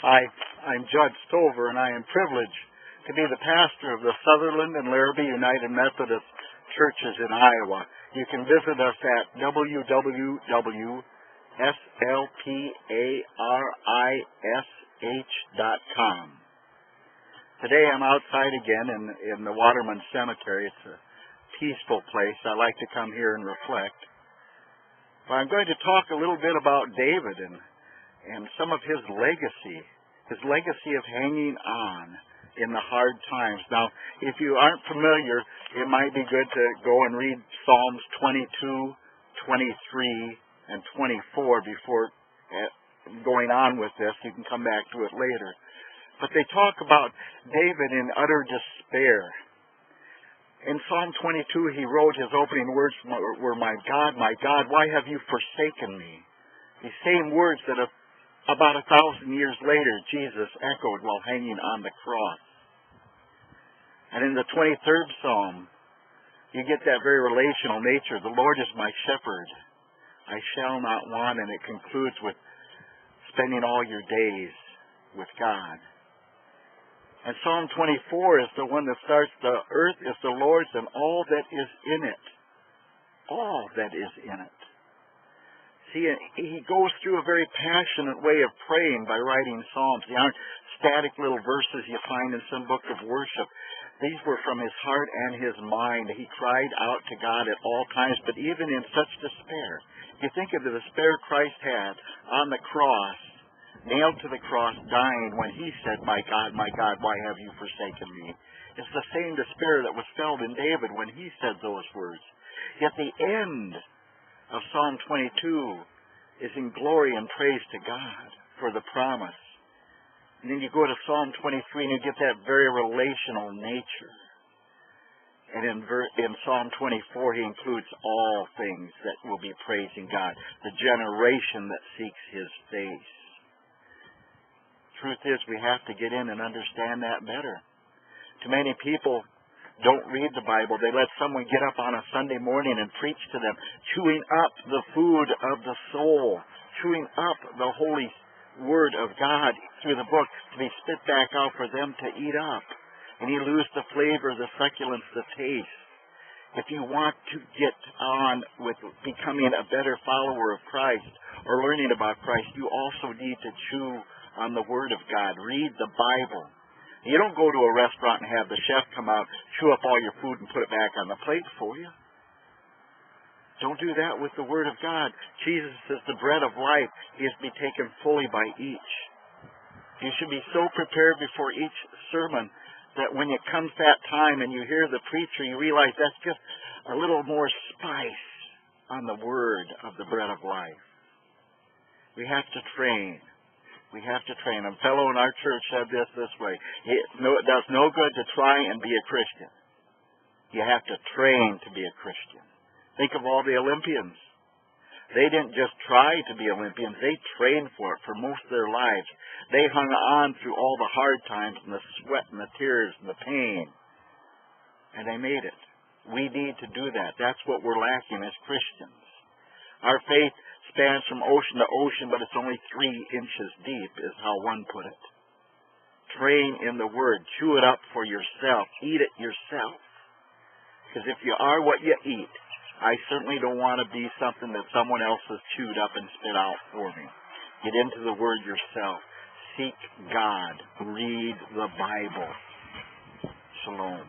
Hi, I'm Judge Stover, and I am privileged to be the pastor of the Sutherland and Larrabee United Methodist Churches in Iowa. You can visit us at www.slparish.com. Today I'm outside again in the Waterman Cemetery. It's a peaceful place. I like to come here and reflect. But I'm going to talk a little bit about David and some of his legacy of hanging on in the hard times. Now, if you aren't familiar, it might be good to go and read Psalms 22, 23, and 24 before going on with this. You can come back to it later. But they talk about David in utter despair. In Psalm 22, he wrote his opening words were, my God, why have you forsaken me?" These same words that about 1,000 years later, Jesus echoed while hanging on the cross. And in the 23rd Psalm, you get that very relational nature. The Lord is my shepherd. I shall not want, and it concludes with spending all your days with God. And Psalm 24 is the one that starts, the earth is the Lord's and all that is in it. All that is in it. See, he goes through a very passionate way of praying by writing psalms. They aren't static little verses you find in some book of worship. These were from his heart and his mind. He cried out to God at all times, but even in such despair. You think of the despair Christ had on the cross, nailed to the cross, dying, when he said, my God, why have you forsaken me?" It's the same despair that was felt in David when he said those words. Yet the end of Psalm 22 is in glory and praise to God for the promise. And then you go to Psalm 23 and you get that very relational nature. And in Psalm 24 he includes all things that will be praising God, the generation that seeks his face. Truth is, we have to get in and understand that better. Too many people don't read the Bible. They let someone get up on a Sunday morning and preach to them, chewing up the food of the soul, chewing up the holy word of God through the book to be spit back out for them to eat up. And you lose the flavor, the succulence, the taste. If you want to get on with becoming a better follower of Christ or learning about Christ, you also need to chew on the Word of God. Read the Bible. You don't go to a restaurant and have the chef come out, chew up all your food and put it back on the plate for you. Don't do that with the Word of God. Jesus is the bread of life. He is to be taken fully by each. You should be so prepared before each sermon that when it comes that time and you hear the preacher, you realize that's just a little more spice on the Word of the bread of life. We have to train. We have to train. A fellow in our church said this way: it does no good to try and be a Christian. You have to train to be a Christian. Think of all the Olympians. They didn't just try to be Olympians. They trained for it for most of their lives. They hung on through all the hard times and the sweat and the tears and the pain. And they made it. We need to do that. That's what we're lacking as Christians. Our faith spans from ocean to ocean, but it's only 3 inches deep, is how one put it. Train in the Word. Chew it up for yourself. Eat it yourself. Because if you are what you eat, I certainly don't want to be something that someone else has chewed up and spit out for me. Get into the Word yourself. Seek God. Read the Bible. Shalom.